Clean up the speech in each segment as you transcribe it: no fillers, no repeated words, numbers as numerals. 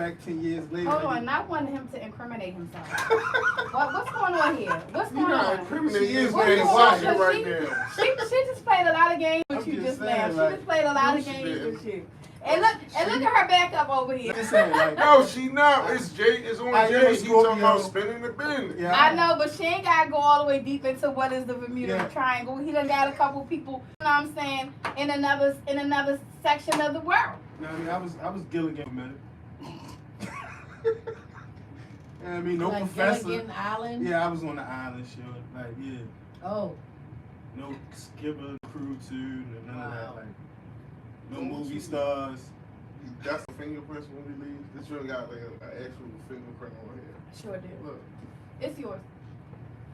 back 10 years later. Hold on, I wanted him to incriminate himself. What's going on here? What's going on? Incriminating is What's being going on? watching 'Cause right now. She just played a lot of games with I'm you just just saying, now. She like, just played a lot of she games did. with you. And look at her back up over here. Just saying, like, No, she not. It's Jay. It's on I Jay. am He talking about Scorpio. spinning the bin. yeah, I know, but she ain't gotta go all the way deep into what is the Bermuda Yeah. Triangle. He done got a couple people, you know what I'm saying, in another section of the world. No, I mean, I was Gilligan for a minute. I mean, no like professor. Gilligan Island? Yeah, I was on the island show. Like, yeah, Oh. no skipper, crew too, none of that. Wow. Like, no movie stars. That's the fingerprints when we leave. This really got like an actual fingerprint on here. Sure do. Look, It's yours.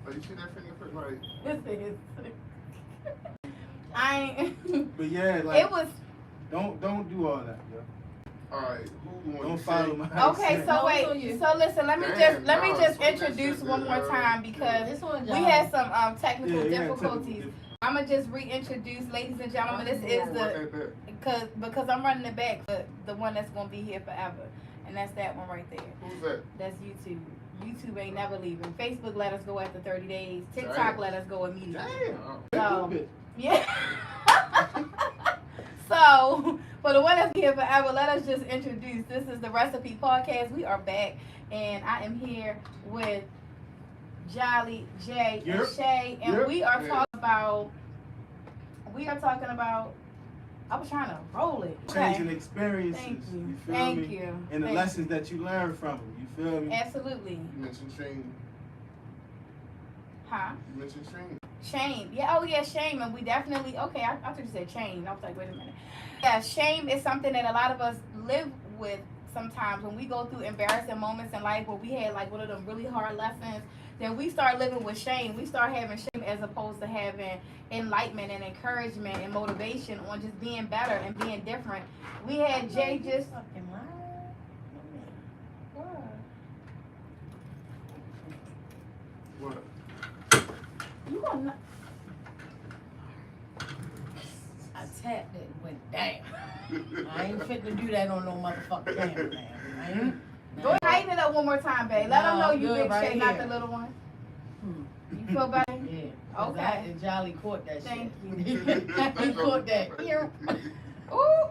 like you see that fingerprint? Like, This is. I ain't. But yeah, like, It was. don't do all that, yo. all right, who Don't wants follow to my Okay, accent. so No, it's on wait. you. So listen, let me Damn, just no, introduce one more time because This one, we had some technical Yeah, difficulties. I'm gonna just reintroduce, ladies and gentlemen. This is the because I'm running it back, the one that's gonna be here forever, and that's that one right there. Who's that? That's YouTube. YouTube ain't never leaving. Facebook let us go after 30 days. TikTok Damn. let us go immediately. Damn. So, yeah. So, for the one that's here forever, let us just introduce. This is the Recipe Podcast. We are back, and I am here with Jolly, Jay, and Yep. Shay, and Yep. we are Yeah. talking about. I was trying to roll it. Changing experiences. Thank you. feel Thank me? you. And the Thank lessons that you learn from them. You feel me? Absolutely. You mentioned Shane. Huh? You mentioned Shane. Shame. Yeah, oh yeah, shame. And we definitely, okay, I thought you said shame. I was like, wait a minute. Yeah, shame is something that a lot of us live with sometimes when we go through embarrassing moments in life where we had like one of them really hard lessons. Then we start living with shame. We start having shame as opposed to having enlightenment and encouragement and motivation on just being better and being different. We had Jay just. Fucking What? You gonna. I tapped it and went, damn. I ain't fit to do that on no motherfucking camera, man. I ain't. Go ahead, tighten it up one more time, babe. Let them know you good big right Shay, not here. the little one. Hmm. You feel better? Yeah. 'cause Okay. I and Jolly caught that Thank shit. you. He caught that. Ooh,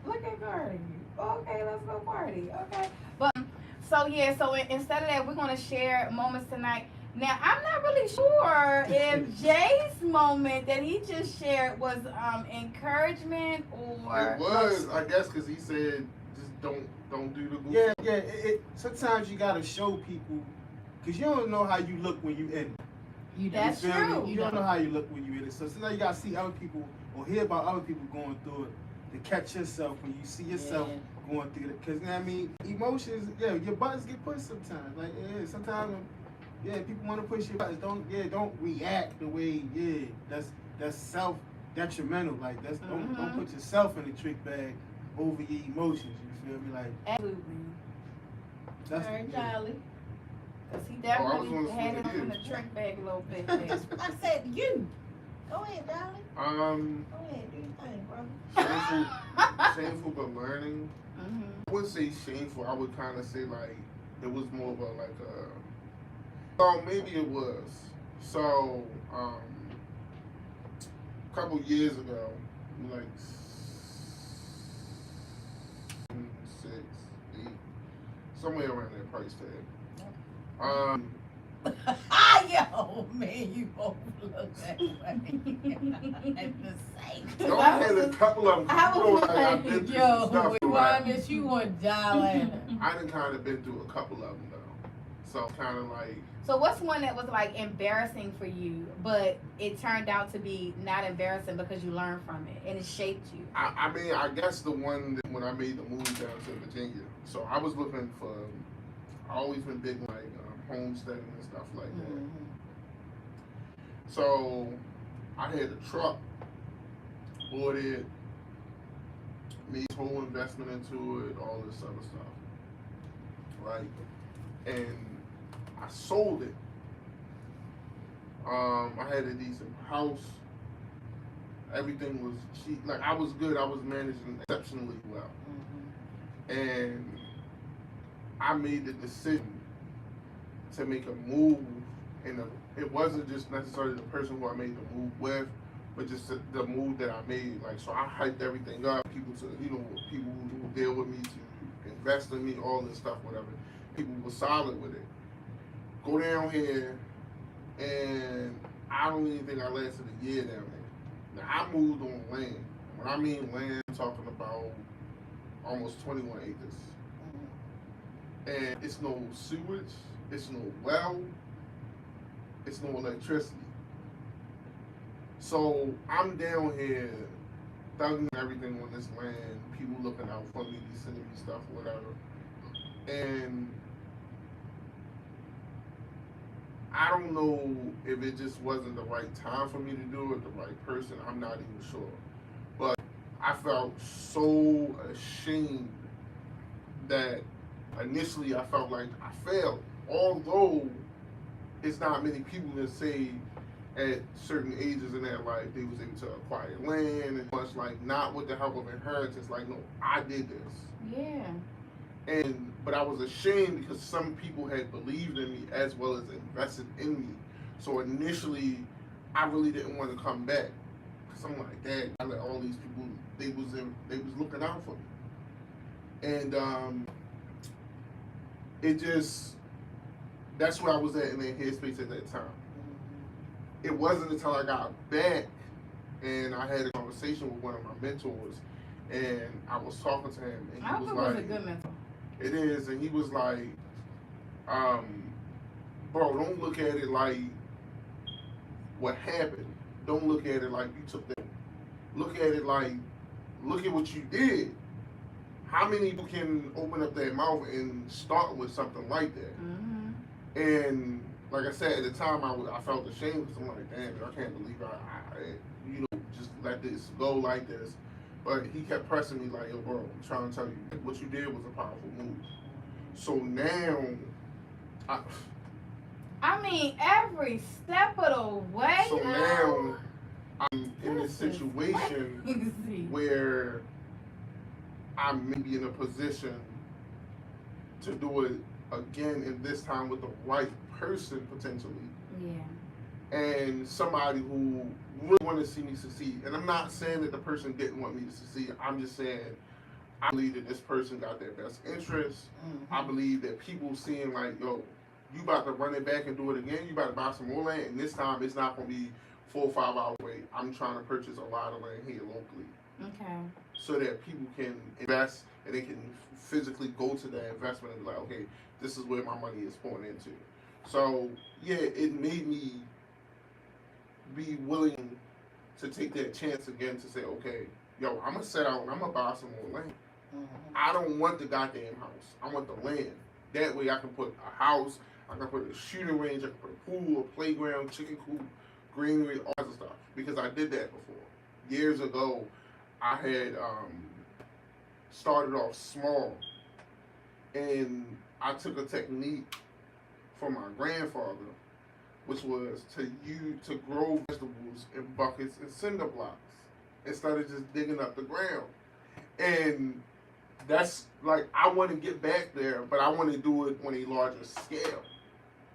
look at Cardi. Okay, let's go party. Okay. But so yeah, so instead of that, we're gonna share moments tonight. Now I'm not really sure if Jay's moment that he just shared was encouragement or It was, I guess, because he said just don't do the goofy. Yeah. Sometimes you gotta show people, cause you don't know how you look when you in it. You That's You feel me? true. You don't know how you look when you in it. So sometimes you gotta see other people or hear about other people going through it to catch yourself when you see yourself going through it. Cause you know what I mean, emotions, yeah, your buttons get pushed sometimes. Like sometimes, people want to push your buttons. Don't react the way, that's self detrimental. Like don't put yourself in the trick bag over your emotions. You feel me? Like absolutely. that's All right, Jolly. Because he I was definitely gonna had say it in the you. trick bag a little bit. there. I said you. Go ahead, Jolly. Go ahead, do your thing, brother. Shameful but learning. Mhm. I wouldn't say shameful. I would kind of say like it was more of a oh, maybe it was. So a couple years ago, like 6, 8, somewhere around that price tag. Yo, man, you both look that way. At the same I only had a couple of them. I was I've been through some Yo, stuff. we want this, you want Jolly. I done kind of been through a couple of them though. So kind of like. So what's one that was like embarrassing for you, but it turned out to be not embarrassing because you learned from it and it shaped you? I mean, I guess the one that when I made the move down to Virginia. So I was looking for. I always been big on like homesteading and stuff like that. Mm-hmm. So I had a truck, bought it, made a whole investment into it, all this other stuff, right? And I sold it. I had a decent house. Everything was cheap. Like I was good. I was managing exceptionally well. Mm-hmm. And I made the decision to make a move, and it wasn't just necessarily the person who I made the move with, but just the move that I made. Like, so I hyped everything up. People who deal with me to invest in me, all this stuff, whatever. People were solid with it. Go down here, and I don't even think I lasted a year down there. Now, I moved on land. When I mean land, I'm talking about almost 21 acres. And it's no sewage, it's no well, it's no electricity. So I'm down here thugging everything on this land, people looking out for me, sending me stuff, whatever. And I don't know if it just wasn't the right time for me to do it, the right person, I'm not even sure. But I felt so ashamed that initially I felt like I failed. Although it's not many people that say at certain ages in their life they was able to acquire land and much, like, not with the help of inheritance, like, no, I did this. Yeah. But I was ashamed because some people had believed in me as well as invested in me. So initially, I really didn't want to come back. Cause I'm like, Dad, I let all these people, they was looking out for me. And it just, that's where I was at in that headspace at that time. It wasn't until I got back and I had a conversation with one of my mentors, and I was talking to him, and he was like, was a good mentor. It is, and he was like, bro, don't look at it like what happened. Don't look at it like you took that. Look at it like, look at what you did. How many people can open up their mouth and start with something like that? Mm-hmm. And like I said, at the time, I felt ashamed because I'm like, damn, I can't believe I just let this go like this. But he kept pressing me like, yo, bro, I'm trying to tell you, what you did was a powerful move. So now, I mean, every step of the way. So now, I'm in this situation where I'm maybe in a position to do it again, and this time with the right person potentially. Yeah. And somebody who really want to see me succeed. And I'm not saying that the person didn't want me to succeed. I'm just saying I believe that this person got their best interest. Mm-hmm. I believe that people seeing like, yo, you about to run it back and do it again. You about to buy some more land, and this time it's not going to be 4 or 5 hours away. I'm trying to purchase a lot of land here locally. Okay. So that people can invest and they can physically go to that investment and be like, okay, this is where my money is pouring into. So yeah, it made me be willing to take that chance again to say, okay, yo, I'm gonna set out and I'm gonna buy some more land. Mm-hmm. I don't want the goddamn house. I want the land. That way I can put a house, I can put a shooting range, I can put a pool, a playground, chicken coop, greenery, all that stuff. Because I did that before. Years ago, I had started off small, and I took a technique from my grandfather, which was to grow vegetables in buckets and cinder blocks instead of just digging up the ground. And that's like, I want to get back there, but I want to do it on a larger scale.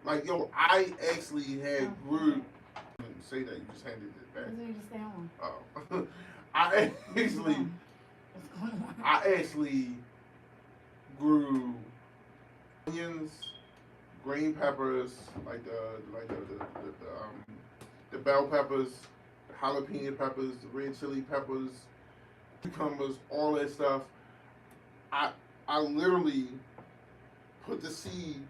Like, yo, I actually had grew. I didn't say that, you just handed it back. What did you just say on? Oh. I actually grew onions, green peppers, like the bell peppers, the jalapeno peppers, the red chili peppers, cucumbers, all that stuff. I literally put the seed,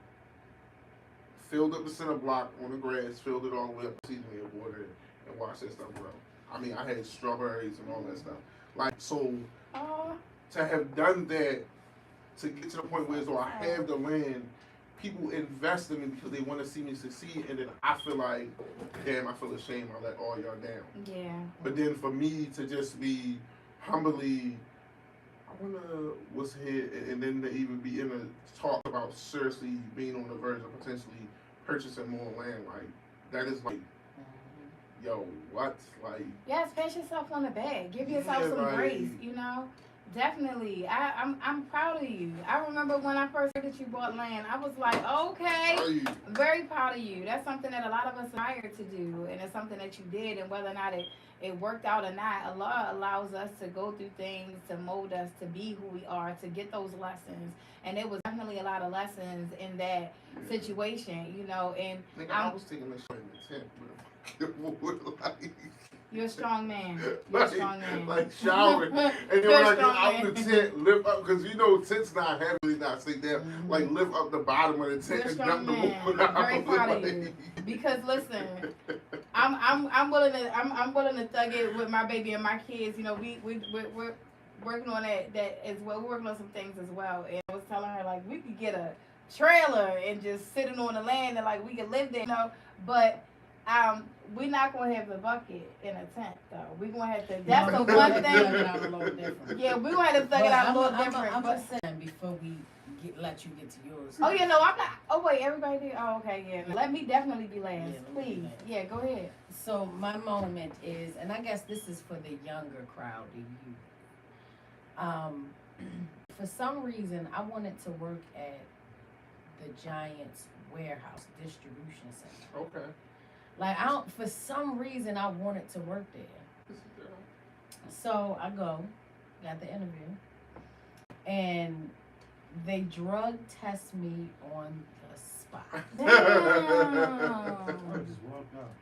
filled up the center block on the grass, filled it all the way up, seasoned it, watered it, and watched that stuff grow. I mean, I had strawberries and all that stuff. Like, so to have done that, to get to the point where so I have the land, people invest in me because they want to see me succeed, and then I feel like, damn, I feel ashamed I let all y'all down. Yeah. But then for me to just be humbly, I wonder what's here, and then to even be in a talk about seriously being on the verge of potentially purchasing more land, like, that is like, yo, what? Like, Yes, pat yourself on the back. Give yourself some like, grace, you know? Definitely. I'm proud of you. I remember when I first heard that you bought land, I was like, okay, Hey, I'm very proud of you. That's something that a lot of us aspire to do, and it's something that you did. And whether or not it worked out or not, Allah allows us to go through things to mold us to be who we are, to get those lessons. And it was definitely a lot of lessons in that situation, you know. And nigga, I was taking this shit in the tent, but like, you're a strong man. You're a strong man. like showering, and then You're when a I get strong out man. the tent, lift up, because you know tent's not heavy, not sit there, Mhm. like lift up the bottom of the tent You're a and strong dump the man. water out. I'm very proud of you. Because listen, I'm willing to thug it with my baby and my kids. You know, we're working on that as well. We're working on some things as well. And I was telling her like we could get a trailer and just sitting on the land and like we could live there, you know. But we're not gonna have the bucket in a tent though. We're gonna have to. That's the one Thug it thing. out a little different. Yeah, we're gonna have to thug it out a little different. I'm but- just saying before we let you get to yours. Oh yeah, no, I'm not. Oh wait, everybody did. Oh okay, yeah. Let me definitely be last, Yeah, let me be please. last. Yeah, go ahead. So my moment is, and I guess this is for the younger crowd, the youth. For some reason, I wanted to work at the Giants warehouse distribution center. Okay. Like for some reason, I wanted to work there. So I got the interview, and they drug test me on the spot. I just walked out.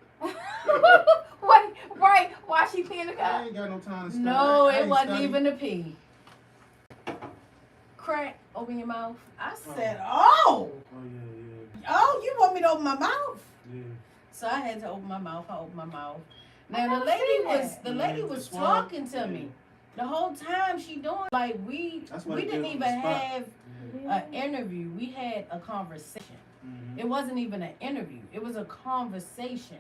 Wait, right? Why she peeing the I cup? ain't got no time to study. No, I it ain't wasn't study. even a pee. Crack, open your mouth. I said, oh, Oh yeah, oh, you want me to open my mouth? yeah. So I had to open my mouth. I opened my mouth. I Now never the lady seen was that. the lady Yeah, was the swab. talking to Yeah. me the whole time. She doing like That's what we it didn't did on even the spot. have Yeah. an interview. We had a conversation. Mhm. It wasn't even an interview. It was a conversation.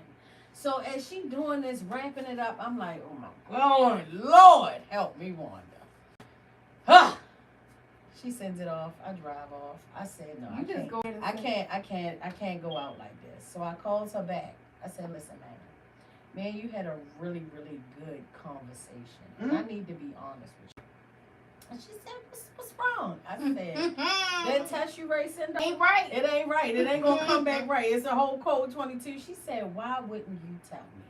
So as she doing this, ramping it up, I'm like, oh my God, Lord, help me, Wanda. Huh. She sends it off. I drive off. I said, no, You just I can't. go ahead and I can't go out like this. So I called her back. I said, listen, man, you had a really, really good conversation. And I need to be honest with you. And she said, what's wrong? I said, that test you rate syndrome, Ain't right. it ain't right. It ain't gonna come back right. It's a whole code 22. She said, why wouldn't you tell me?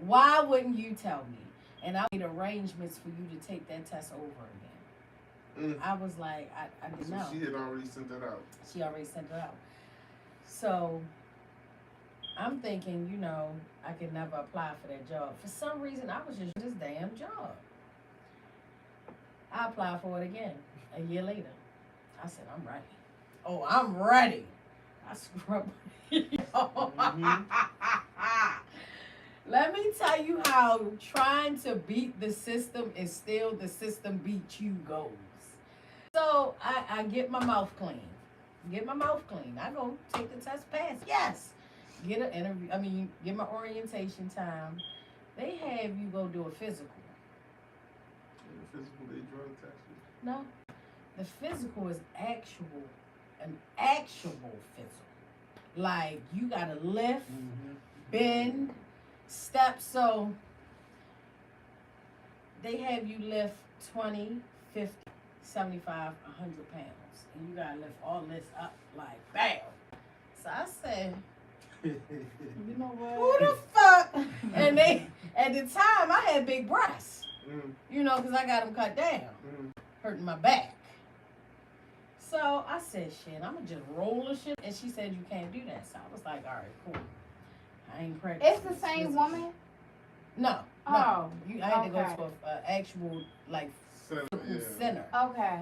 Why wouldn't you tell me? And I made arrangements for you to take that test over again. I was like, I didn't So know. she had already sent that out. She already sent it out. So I'm thinking, you know, I could never apply for that job. For some reason, I was just this damn job. I applied for it again a year later. I said, I'm ready. Oh, I'm ready. I scrubbed. Let me tell you how trying to beat the system is still the system beat you goes. So I get my mouth clean. Get my mouth clean. I go take the test, pass. Yes. Get an interview. Get my orientation time. They have you go do a physical. The physical, they drug test you. No. The physical is an actual physical. Like you gotta lift, bend, step. So they have you lift 20, 50, 75, 100 pounds. And you gotta lift all this up like bam. So I said, You know what? who the fuck? And they, at the time, I had big breasts. You know, because I got them cut down. Hurting my back. So I said, shit, I'm going to just roll the shit. And she said, you can't do that. So I was like, all right, cool. I ain't practicing. It's the same woman? No. Oh, I had to go okay. to an actual, like, Yeah. center. Okay.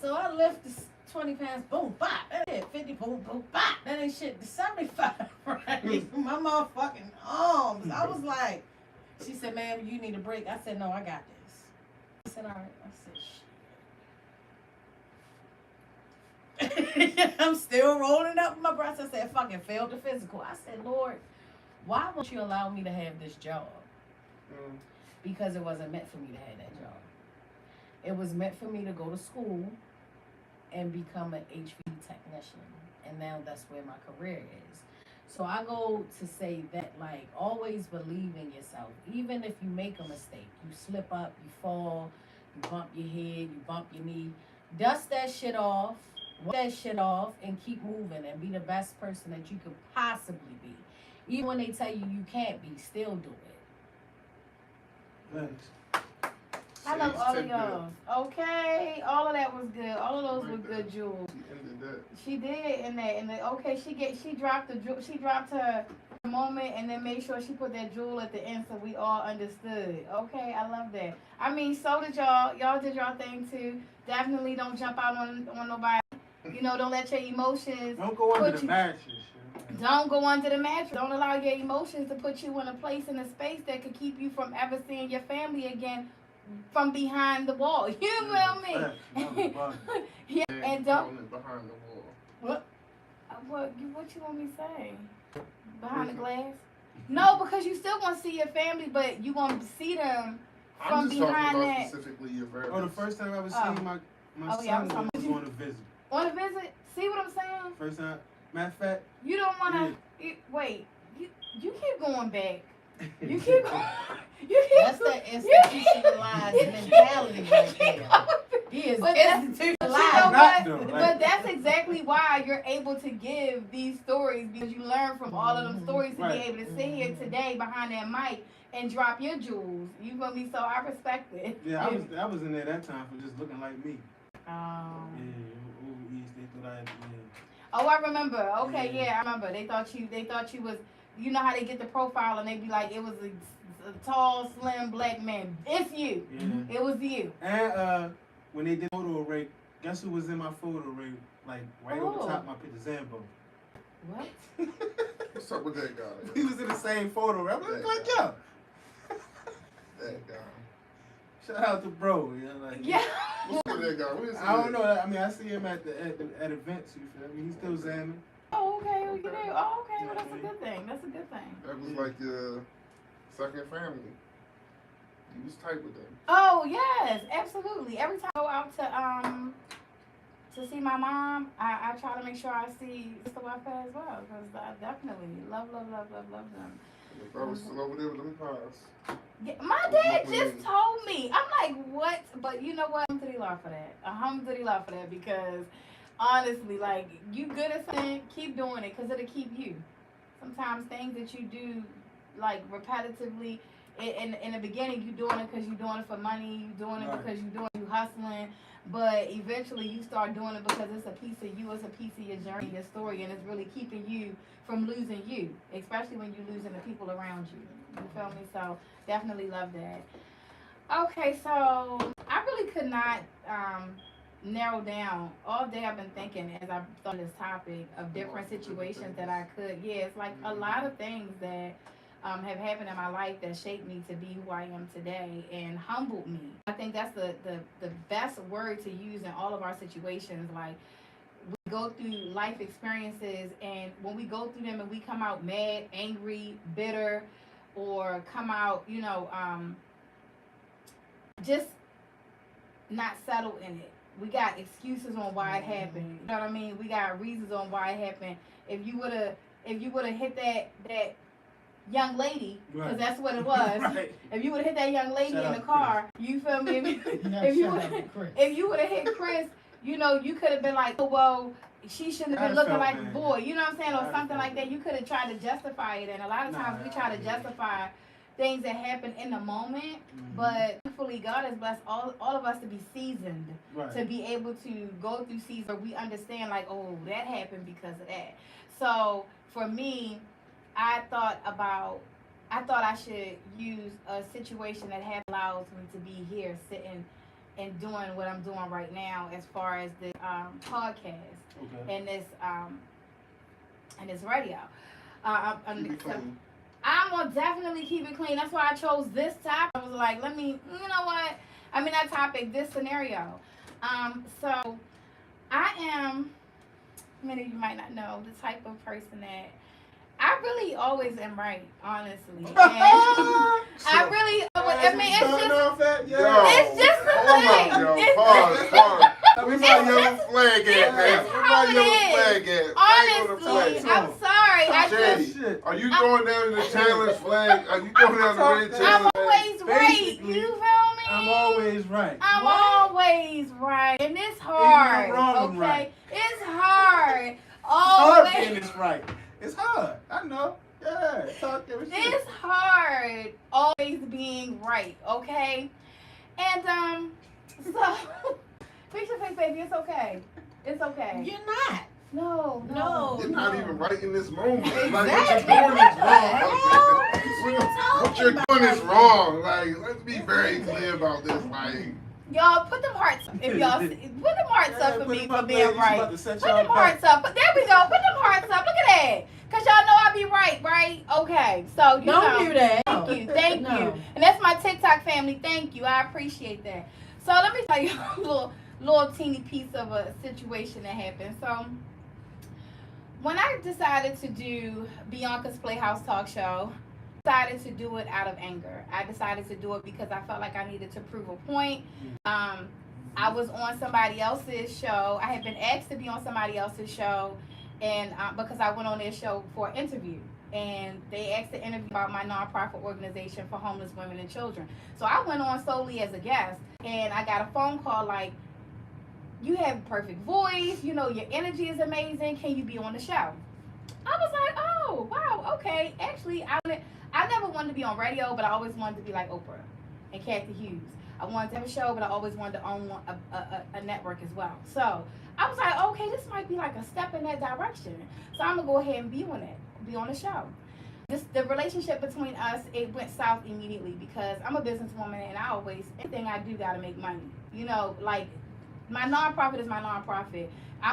So I lift the 20 pounds, boom, bop. That ain't 50, boom, boom, bop. That ain't shit. The 75, right? My motherfucking arms. I was like, she said, ma'am, you need a break. I said, no, I got this. She said, all right. I said, shit. I'm still rolling up my breasts. I said, fucking failed the physical. I said, Lord, why won't you allow me to have this job? Because it wasn't meant for me to have that job. It was meant for me to go to school and become an HV technician. And now that's where my career is. So I go to say that, like, always believe in yourself. Even if you make a mistake, you slip up, you fall, you bump your head, you bump your knee, dust that shit off, wipe that shit off, and keep moving and be the best person that you could possibly be. Even when they tell you you can't be, still do it. Thanks. I love all of y'all. Okay, all of that was good. All of those were good jewels. She ended that. She did in that. And okay, she dropped the jewel. She dropped her moment and then made sure she put that jewel at the end so we all understood. Okay, I love that. I mean, so did y'all. Y'all did y'all thing too. Definitely don't jump out on nobody. You know, don't let your emotions. Don't go under the mattress. Don't go under the mattress. Don't allow your emotions to put you in a place, in a space that could keep you from ever seeing your family again from behind the wall. You feel me? Yeah, and don't. Behind the wall. What you want me to say? Behind the glass? No, because you still want to see your family, but you want to see them from I'm just behind talking about that. specifically your parents. Oh, the first time I ever seen my son was on a visit. On a visit? See what I'm saying? First time. Matter of fact. You don't want to. Wait. You keep going back. You keep going. That's the institutionalized mentality right there. He is institutionalized. But that's exactly why you're able to give these stories, because you learn from all of them stories to be able to sit here today behind that mic and drop your jewels. You feel me? So I respect it. Yeah, I was in there that time for just looking like me. Yeah, over East, they thought Oh, I remember. Okay, yeah, I remember. They thought you was. You know how they get the profile and they be like, it was a tall, slim black man. It's you. Yeah. It was you. And when they did photo array, guess who was in my photo array? Like right over the top of my picture, Zambo. What? What's up with that guy? He was in the same photo array. I'm like, yo. That guy. Shout out to bro. You know, like, yeah. What's up with that guy? What is I don't know. I mean, I see him at events. You feel me? He's still zamming. Oh, okay. You do. Oh, okay. Well, that's a good thing. That's a good thing. That was like your second family. You was tight with them. Oh yes, absolutely. Every time I go out to see my mom, I try to make sure I see Mr. Wi-Fi as well, because I definitely love them. Your brother's still over there with them pies. Yeah, my dad just told me. I'm like, what? But you know what? Alhamdulillah for that. Alhamdulillah for that, because honestly, like, you good at something, keep doing it, because it'll keep you. Sometimes things that you do, like, repetitively, in the beginning, you're doing it because you're doing it for money, you're doing it because you're hustling, but eventually you start doing it because it's a piece of you, it's a piece of your journey, your story, and it's really keeping you from losing you, especially when you're losing the people around you. You feel me? So definitely love that. Okay, so I really could not narrow down. All day I've been thinking as I've thought of this topic of different situations that I could. Yeah, it's like a lot of things that have happened in my life that shaped me to be who I am today and humbled me. I think that's the best word to use in all of our situations. Like, we go through life experiences, and when we go through them and we come out mad, angry, bitter, or come out, just not settled in it. We got excuses on why it happened. You know what I mean? We got reasons on why it happened. If you would have hit that young lady, because that's what it was. If you would have hit that young lady in the car, you feel me? If you would have hit Chris, you could have been like, oh, well, she shouldn't have been looking like a boy. You know what I'm saying? Or something like that. You could have tried to justify it. And a lot of times we try to justify things that happen in the moment. But thankfully, God has blessed all of us to be seasoned, to be able to go through seasons where we understand, like, oh, that happened because of that. So for me, I thought I should use a situation that allows me to be here sitting and doing what I'm doing right now, as far as the podcast and this radio. I'm gonna definitely keep it clean. That's why I chose this topic. I was like, that topic, this scenario. So I am, many of you might not know, the type of person that I really always am right, honestly. And I really, it's just the thing. Pause. Where's my yellow flag at, man? Honestly, I'm sorry. sorry. Shay, are you going down in the challenge flag? Are you going down the red I'm challenge flag? always right. Basically, You feel me? I'm always right. I'm always right. And it's hard. Even wrong, I'm okay? right. It's hard. It's hard Always. being this right. It's hard. I know. Yeah, talk your shit. It's hard always being right, okay? And so fix your face, baby. It's okay. It's okay. You're not. No. You're not even right in this moment. Exactly. Like, what you're doing is wrong. What you're doing is wrong. Like, let's be very clear about this. Like, Y'all put them hearts up. If y'all put them hearts up for me for being right. Put them There hearts up. There we go. Put them hearts up. Look at that. Cause y'all know I be right? Okay. So you Don't know. do that. Thank No. you. And that's my TikTok family. Thank you. I appreciate that. So let me tell you a little teeny piece of a situation that happened. So when I decided to do Beyonka's Playhouse Talk Show, I decided to do it out of anger. I decided to do it because I felt like I needed to prove a point. I was on somebody else's show. I had been asked to be on somebody else's show, and because I went on their show for an interview, and they asked to interview about my nonprofit organization for homeless women and children. So I went on solely as a guest, and I got a phone call like, "You have a perfect voice. You know, your energy is amazing. Can you be on the show?" I was like, "Oh, wow, okay." Actually, I never wanted to be on radio, but I always wanted to be like Oprah and Kathy Hughes. I wanted to have a show, but I always wanted to own a network as well. So I was like, okay, this might be like a step in that direction. So I'm gonna go ahead and be on the show. The relationship between us, it went south immediately because I'm a businesswoman and anything I do gotta make money. You know, like my nonprofit is my nonprofit.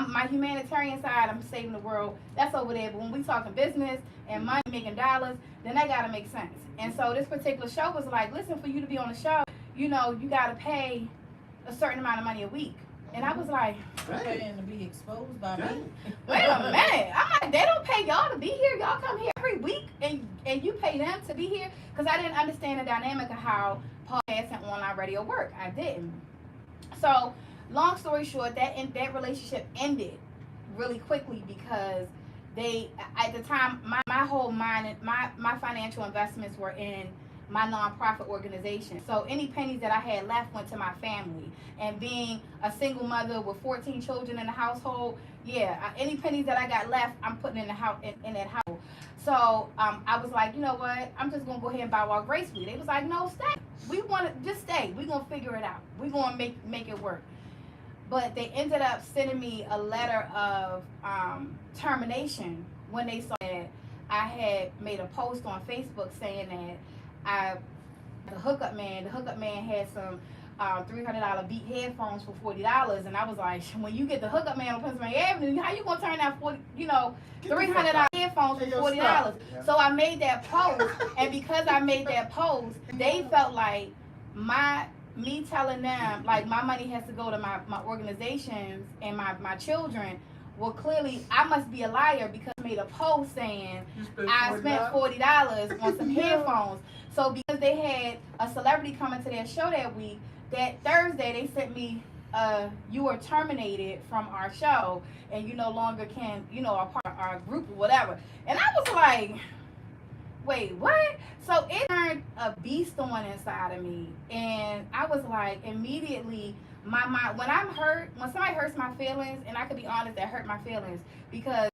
My humanitarian side, I'm saving the world, that's over there. But when we talking business and money, making dollars, then that gotta make sense. And so this particular show was like, listen, for you to be on the show, you know, you gotta pay a certain amount of money a week. And I was like, Paying to be exposed by me. wait a minute. I'm like, they don't pay y'all to be here. Y'all come here every week and you pay them to be here? Because I didn't understand the dynamic of how podcasts and online radio work. I didn't. So long story short, that relationship ended really quickly because at the time, my whole mind, my financial investments were in my nonprofit organization. So any pennies that I had left went to my family. And being a single mother with 14 children in the household, any pennies that I got left, I'm putting in the house in that house. So I was like, you know what? I'm just gonna go ahead and bow out gracefully. They was like, no, stay. We want to just stay. We're gonna figure it out. We're gonna make it work. But they ended up sending me a letter of termination when they saw that I had made a post on Facebook saying that the hookup man had some $300 Beat headphones for $40, and I was like, when you get the hookup man on Pennsylvania Avenue, how you gonna turn that $300 headphones for $40? Yeah. So I made that post, and because I made that post, they felt like me telling them like my money has to go to my organizations and my children. Well, clearly I must be a liar because I made a post saying I spent $40 on some headphones. So because they had a celebrity coming to their show that week, that Thursday they sent me, you were terminated from our show and you no longer can, are part of our group or whatever. And I was like, wait, what? So it turned a beast on inside of me. And I was like, immediately, my mind, when somebody hurts my feelings, and I could be honest, that hurt my feelings, because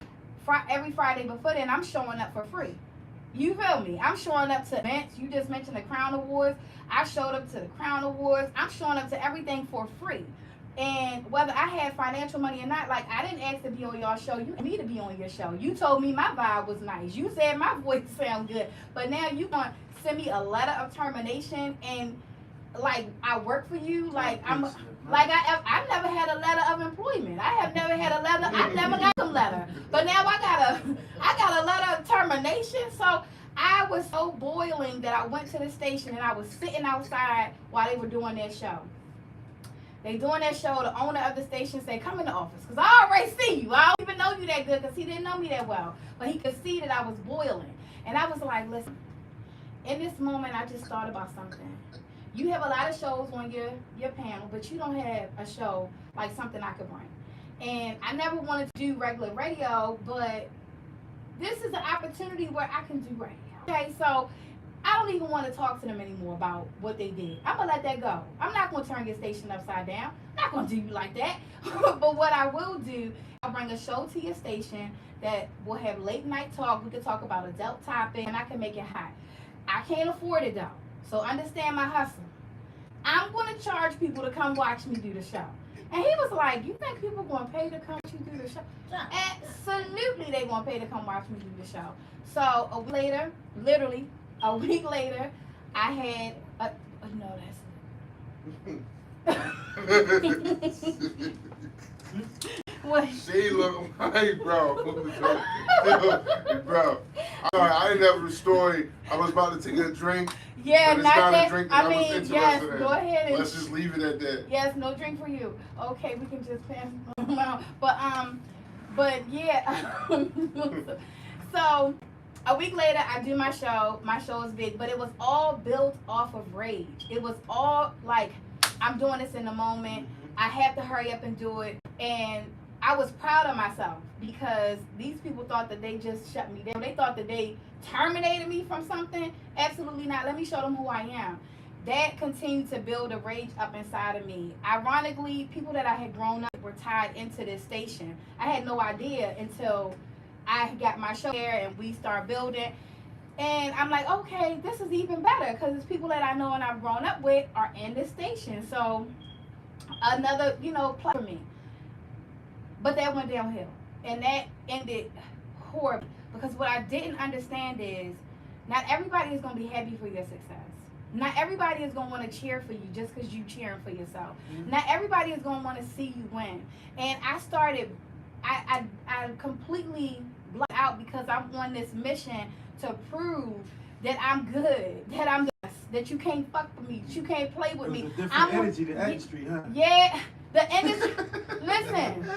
every Friday before then, I'm showing up for free. You feel me? I'm showing up to events. You just mentioned the Crown Awards. I showed up to the Crown Awards. I'm showing up to everything for free. And whether I had financial money or not, like, I didn't ask to be on your show. You asked me to be on your show. You told me my vibe was nice. You said my voice sounded good. But now you want to send me a letter of termination and, like, I work for you? Like, I never had a letter of employment. I have never had a letter. I never got a letter. But now I got a letter of termination. So I was so boiling that I went to the station and I was sitting outside while they were doing their show. They doing that show. The owner of the station said, come in the office. Because I already see you. I don't even know you that good because he didn't know me that well. But he could see that I was boiling. And I was like, listen, in this moment, I just thought about something. You have a lot of shows on your panel, but you don't have a show like something I could bring. And I never wanted to do regular radio, but this is an opportunity where I can do right now. Okay, so I don't even want to talk to them anymore about what they did. I'm going to let that go. I'm not going to turn your station upside down. I'm not going to do you like that. But what I will do, I'll bring a show to your station that will have late night talk. We can talk about adult topics, and I can make it hot. I can't afford it, though. So understand my hustle. I'm going to charge people to come watch me do the show. And he was like, you think people going to pay to come watch you do the show? Absolutely, they going to pay to come watch me do the show. So a week later, literally, a week later, I had no, that's what? She look like, bro. Bro. Alright, I didn't have a story. I was about to take a drink. Yeah, but it's not not that. a drink I that I was mean, interested yes, in. go ahead and Let's just leave it at that. yes, no drink for you. Okay, we can just pass them out. But yeah. So a week later, I do my show. My show is big, but it was all built off of rage. It was all like, I'm doing this in the moment. I have to hurry up and do it. And I was proud of myself because these people thought that they just shut me down. They thought that they terminated me from something. Absolutely not. Let me show them who I am. That continued to build a rage up inside of me. Ironically, people that I had grown up were tied into this station. I had no idea until I got my show there and we start building. And I'm like, okay, this is even better because it's people that I know and I've grown up with are in this station. So another, plus for me. But that went downhill. And that ended horribly. Because what I didn't understand is not everybody is going to be happy for your success. Not everybody is going to want to cheer for you just because you cheering for yourself. Mm-hmm. Not everybody is going to want to see you win. And I started, I completely blocked out because I'm on this mission to prove that I'm good, that I'm the best, that you can't fuck with me, that you can't play with me. It was a different energy, the industry, huh? Yeah, the industry. Listen,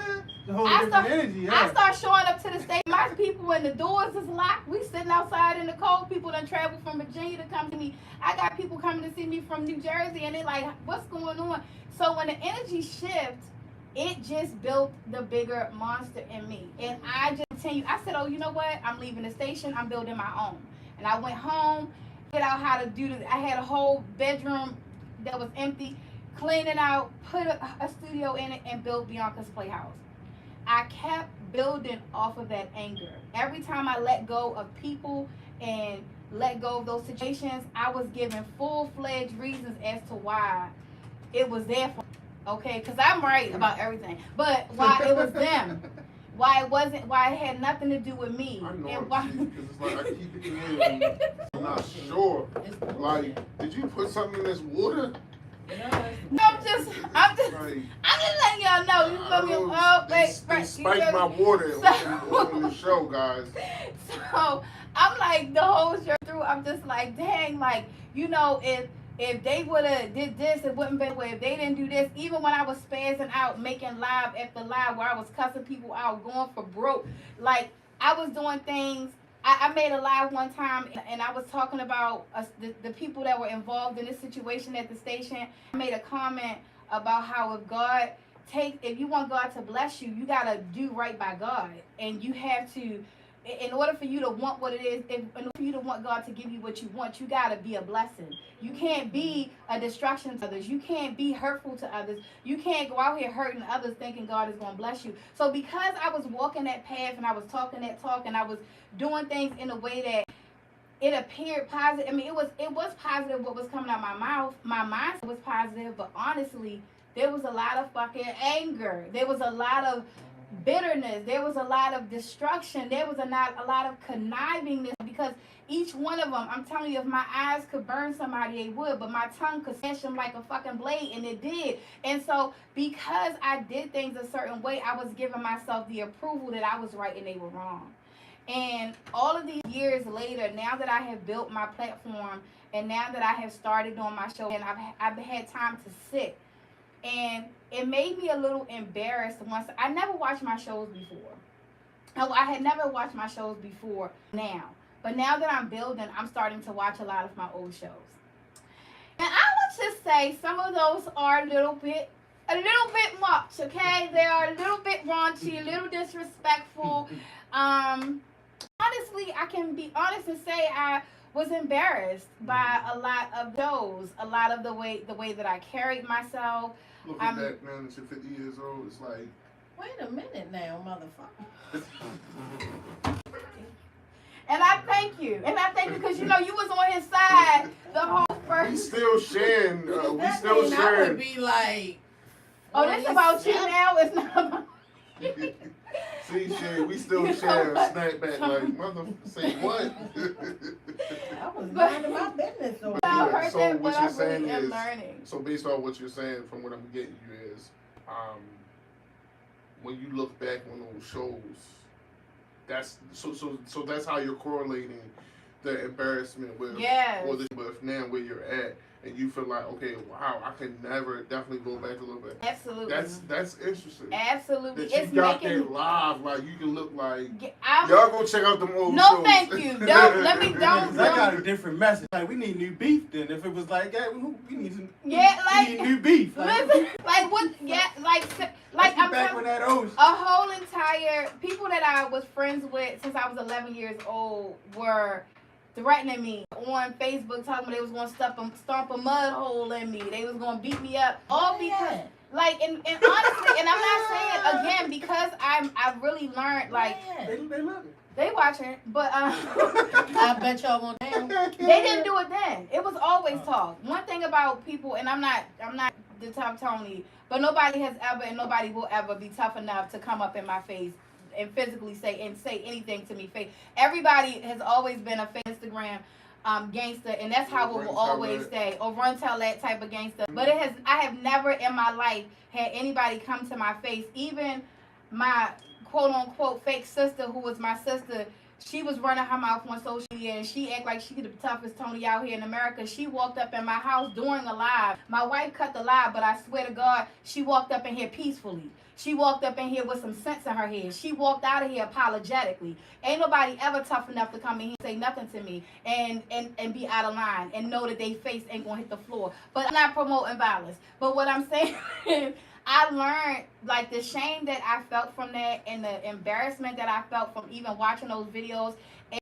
the whole different energy, yeah. I start showing up to the stage. My people when the doors is locked. We sitting outside in the cold. People done travel from Virginia to come to me. I got people coming to see me from New Jersey, and they're like, "What's going on?" So when the energy shifts, it just built the bigger monster in me, and I just continued. I said, "Oh, you know what? I'm leaving the station. I'm building my own." And I went home, figured out how to do this. I had a whole bedroom that was empty. Clean it out, put a studio in it, and build Beyonka's Playhouse. I kept building off of that anger. Every time I let go of people and let go of those situations, I was given full-fledged reasons as to why it was there for me. Okay, because I'm right about everything. But why it was them. Why it had nothing to do with me. I know and why, because it's like I keep it in. I'm not sure. Like, did you put something in this water? No, I'm just letting y'all know. You feel me? Oh, wait, they spiked my water on the show, guys. So I'm like the whole show through. I'm just like, dang, like if they would have did this, it wouldn't been way. If they didn't do this, even when I was spazzing out, making live after live, where I was cussing people out, going for broke, like I was doing things. I made a live one time, and I was talking about the people that were involved in this situation at the station. I made a comment about how if you want God to bless you, you got to do right by God. And you have to, in order for you to want what it is, in order for you to want God to give you what you want, you got to be a blessing. You can't be a distraction to others. You can't be hurtful to others. You can't go out here hurting others thinking God is going to bless you. So because I was walking that path and I was talking that talk and I was doing things in a way that it appeared positive. I mean, it was positive what was coming out of my mouth. My mindset was positive, but honestly, there was a lot of fucking anger. There was a lot of bitterness. There was a lot of destruction. There was a lot of connivingness because each one of them, I'm telling you, if my eyes could burn somebody, they would, but my tongue could smash them like a fucking blade, and it did. And so because I did things a certain way, I was giving myself the approval that I was right and they were wrong. And all of these years later, now that I have built my platform and now that I have started on my show and I've had time to sit, and it made me a little embarrassed once. I never watched my shows before. I had never watched my shows before now. But now that I'm building, I'm starting to watch a lot of my old shows. And I would just say some of those are a little bit much, okay? They are a little bit raunchy, a little disrespectful. honestly, I can be honest and say I was embarrassed by a lot of those, a lot of the way that I carried myself. Looking back now that you're 50 years old, it's like, wait a minute now, motherfucker. And I thank you. And I thank you because, you know, you was on his side the whole first. we still sharing. I would be like, oh, this about you now? It's not about See, Shay, we still share a snapback like, mother, say what? I was minding my business. So, Yeah, so what you're saying am is, learning. so based on what you're saying, from what I'm getting you is, when you look back on those shows, that's so that's how you're correlating the embarrassment with, Yes. or with now where you're at, and you feel like, okay, wow, I can never definitely go back a little bit. Absolutely. That's interesting. Absolutely. That you It's got making that live, like you can look like. I'm, Y'all go check out the old no, shows. thank you. Don't let me don't. I got a different message. Like, we need new beef then. If it was like that, we need some. Yeah, we like need new beef. Like, listen, like what? Yeah, like let's I'm get back telling- with that old shit. a whole entire people that I was friends with since I was 11 years old were threatening me on Facebook, talking about they was gonna stomp a mud hole in me. They was gonna beat me up, all because. Like and honestly, and I'm not saying again because I've really learned like They love it. they watching, but I bet y'all won't down. they didn't do it then. It was always talk. One thing about people, and I'm not the tough Tony, but nobody has ever and nobody will ever be tough enough to come up in my face and physically say anything to me. Everybody has always been a Instagram gangster, and that's how it will always stay. Or run tell that type of gangster. But I have never in my life had anybody come to my face, even my quote unquote fake sister who was my sister. She was running her mouth on social media and she act like she the toughest Tony out here in America. She walked up in my house during a live. My wife cut the live, but I swear to God, she walked up in here peacefully. She walked up in here with some sense in her head. She walked out of here apologetically. Ain't nobody ever tough enough to come in here and say nothing to me and be out of line and know that they face ain't gonna hit the floor. But I'm not promoting violence. But what I'm saying is I learned like the shame that I felt from that and the embarrassment that I felt from even watching those videos.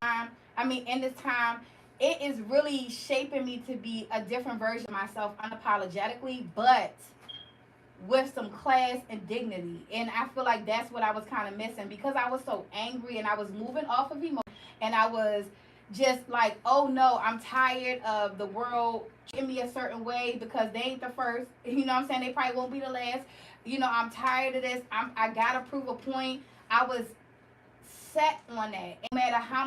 And I mean, in this time, it is really shaping me to be a different version of myself unapologetically, but with some class and dignity. And I feel like that's what I was kind of missing because I was so angry and I was moving off of emotion and I was just like, oh no, I'm tired of the world treating me a certain way because they ain't the first. You know what I'm saying? They probably won't be the last. You know, I'm tired of this. I gotta prove a point. I was set on that. No matter how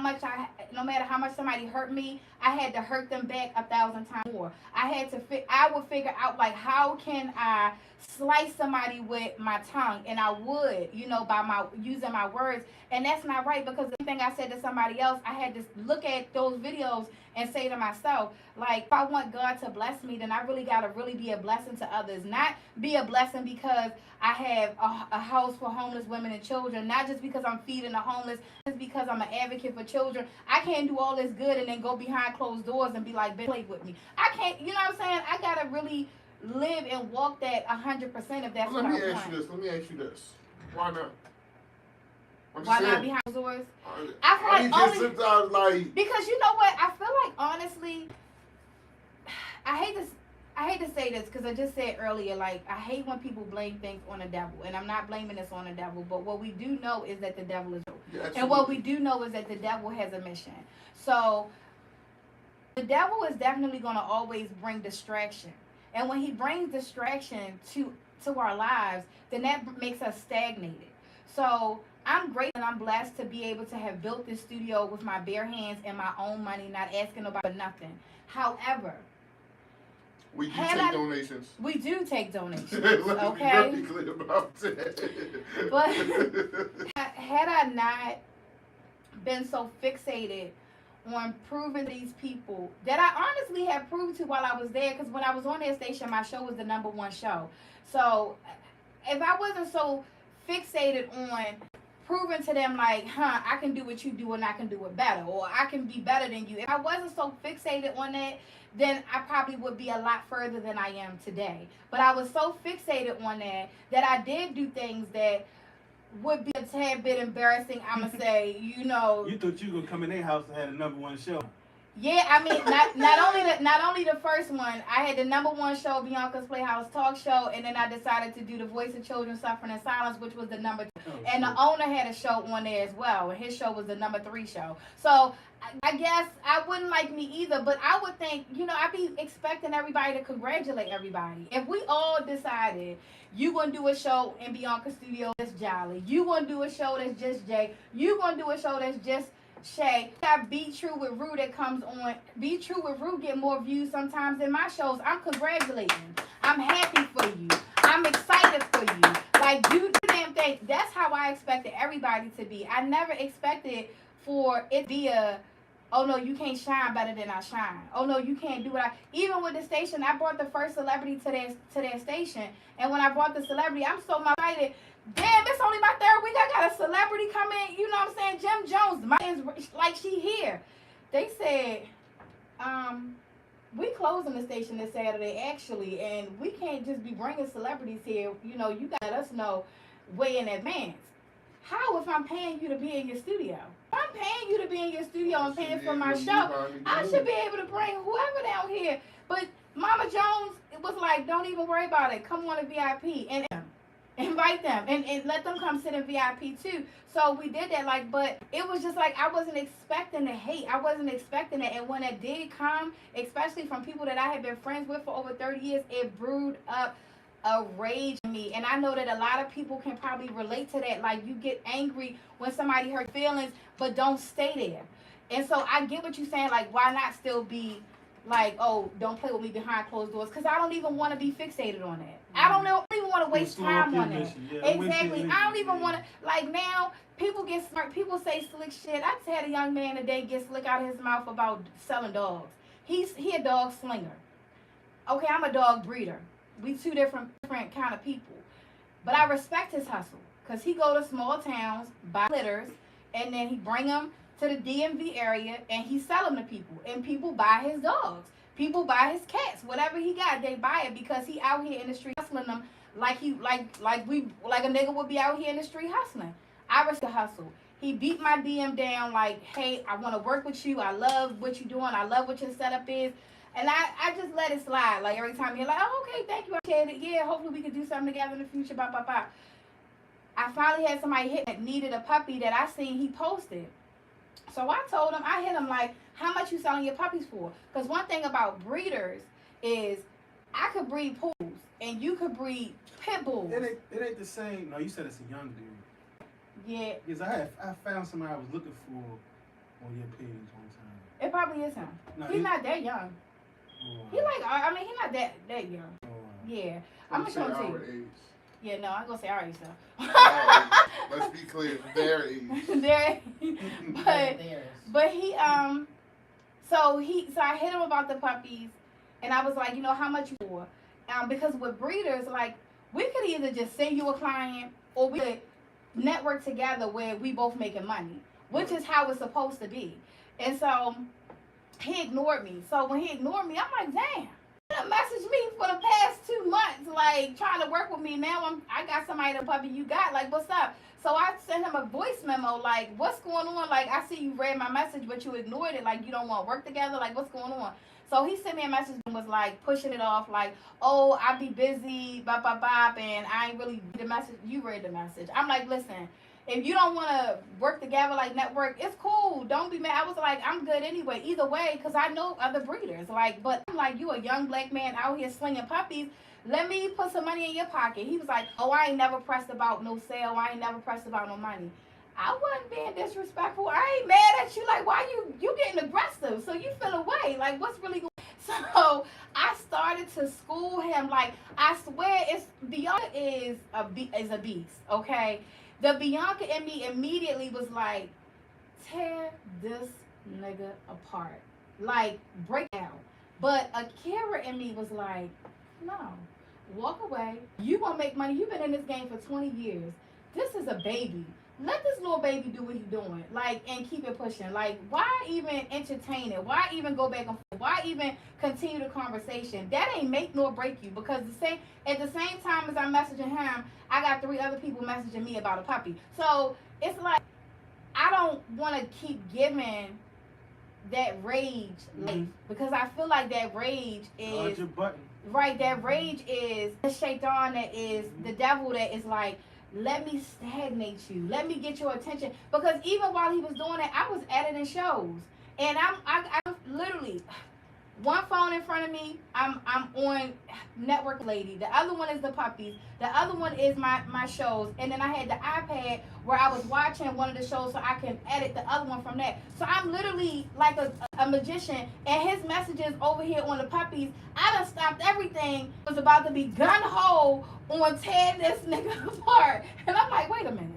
much somebody hurt me, I had to hurt them back 1,000 times more. I would figure out like how can I slice somebody with my tongue, and I would, you know, by using my words, and that's not right because the thing I said to somebody else, I had to look at those videos and say to myself, like, if I want God to bless me, then I really gotta really be a blessing to others, not be a blessing because I have a house for homeless women and children, not just because I'm feeding the homeless, just because I'm an advocate for children. I can't do all this good and then go behind closed doors and be like, play with me. I can't, you know what I'm saying? I gotta really live and walk that 100% if that's what I want. Let me ask you this. Why not? Why not behind closed doors? I feel like sometimes like because you know what? I feel like honestly, I hate to say this because I just said earlier, like I hate when people blame things on the devil, and I'm not blaming this on the devil. But what we do know is that the devil is, and what we do know is that the devil has a mission. So the devil is definitely going to always bring distraction. And when he brings distraction to our lives, then that makes us stagnated. So I'm grateful and I'm blessed to be able to have built this studio with my bare hands and my own money, not asking nobody for nothing. However, we do take donations. We do take donations. Let's okay? be very clear about that. But had I not been so fixated on proving these people that I honestly have proved to while I was there, because when I was on that station, my show was the #1 show. So if I wasn't so fixated on proving to them like, I can do what you do and I can do it better, or I can be better than you. If I wasn't so fixated on that, then I probably would be a lot further than I am today. But I was so fixated on that I did do things that would be a tad bit embarrassing. I'ma say, you know. You thought you were gonna come in their house and had a #1 show. Yeah, I mean, not only the first one. I had the #1 show, Beyonka's Playhouse Talk Show, and then I decided to do the Voice of Children Suffering in Silence, which was the #2. And the owner had a show on there as well, and his show was the #3 show. So I guess I wouldn't like me either, but I would think, you know, I'd be expecting everybody to congratulate everybody. If we all decided you gonna do a show in Bianca's studio that's Jolly, you gonna do a show that's just Jay, you gonna do a show that's just Shay, got Be True with Rue that comes on. Be True with Rue get more views sometimes than my shows. I'm congratulating. I'm happy for you. I'm excited for you. Like, you damn thing. That's how I expected everybody to be. I never expected for it to be a, oh no, you can't shine better than I shine. Oh no, you can't do what I. Even with the station, I brought the first celebrity to their station, and when I brought the celebrity, I'm so excited. Damn, it's only my 3rd week. I got a celebrity coming. You know what I'm saying? Jim Jones. My is like she here. They said, we closing the station this Saturday actually, and we can't just be bringing celebrities here. You know, you got to let us know way in advance. How if I'm paying you to be in your studio? If I'm paying you to be in your studio and paying for my show, I should be able to bring whoever down here. But Mama Jones, it was like, don't even worry about it. Come on to VIP and invite them and let them come sit in VIP too. So we did that, like, but it was just like I wasn't expecting the hate. I wasn't expecting it. And when it did come, especially from people that I had been friends with for over 30 years, it brewed up a rage in me. And I know that a lot of people can probably relate to that. Like, you get angry when somebody hurt feelings, but don't stay there. And so I get what you're saying, like, why not still be like, oh, don't play with me behind closed doors, because I don't even want to be fixated on that. I don't even want to waste time on that. Yeah, exactly. I don't even want to, like, now people get smart. People say slick shit. I just had a young man today get slick out of his mouth about selling dogs. He a dog slinger. Okay, I'm a dog breeder. We two different kind of people. But I respect his hustle, because he go to small towns, buy litters, and then he bring them to the DMV area, and he sell them to people. And people buy his dogs. People buy his cats. Whatever he got, they buy it, because he out here in the street hustling them like a nigga would be out here in the street hustling. I respect the hustle. He beat my DM down like, hey, I want to work with you. I love what you're doing. I love what your setup is. And I just let it slide. Like, every time you're like, oh, okay, thank you. I appreciate it. Yeah, hopefully we can do something together in the future. Blah, blah, blah. I finally had somebody hit that needed a puppy that I seen he posted. So I told him, I hit him like, how much you selling your puppies for? Because one thing about breeders is I could breed poodles and you could breed pit bulls. It ain't the same. No, you said it's a young dude. Yeah. Because I found somebody I was looking for on your page one time. It probably is him. No, he's not that young. He like, I mean, he's not that young. Yeah. I'm just gonna say. Yeah, no, I'm gonna say alright, so. Let's be clear, their age. but he so I hit him about the puppies, and I was like, you know, how much you for? Because with breeders, like, we could either just send you a client, or we could network together where we both making money, which is how it's supposed to be. And so he ignored me. So when he ignored me, I'm like, damn. Messaged me for the past 2 months, like, trying to work with me. Now I got somebody the puppy you got, like, what's up? So I sent him a voice memo, like, what's going on? Like, I see you read my message, but you ignored it. Like, you don't want to work together? Like, what's going on? So he sent me a message and was like pushing it off, like, oh, I be busy, bop, bop, bop, and I ain't really read the message. You read the message. I'm like, listen, if you don't want to work together, like, network, it's cool. Don't be mad. I was like, I'm good anyway, either way, because I know other breeders. Like, but I'm like, you a young black man out here slinging puppies. Let me put some money in your pocket. He was like, oh, I ain't never pressed about no sale. I ain't never pressed about no money. I wasn't being disrespectful. I ain't mad at you. Like, why you getting aggressive? So you feel away. Like, what's really going on? So I started to school him. Like, I swear, Beyonka is a beast, okay? The Beyonka in me immediately was like, tear this nigga apart. Like, break down. But Akira in me was like, no, walk away. You gonna make money. You've been in this game for 20 years. This is a baby. let this little baby do what he's doing, like, and keep it pushing. Like, why even entertain it? Why even go back and forth? Why even continue the conversation? That ain't make nor break you, because at the same time as I'm messaging him, I got 3 other people messaging me about a puppy. So it's like, I don't want to keep giving that rage life, because I feel like that rage is your button. right. That rage is the shaitan, that is the devil, that is like, let me stagnate you. Let me get your attention. Because even while he was doing it, I was editing shows. And I'm literally, one phone in front of me, I'm on Network Lady. The other one is the puppies. The other one is my shows. And then I had the iPad where I was watching one of the shows so I can edit the other one from that. So I'm literally like a magician. And his messages over here on the puppies, I done stopped everything. Was about to be gun-ho on tearing this nigga apart. And I'm like, wait a minute.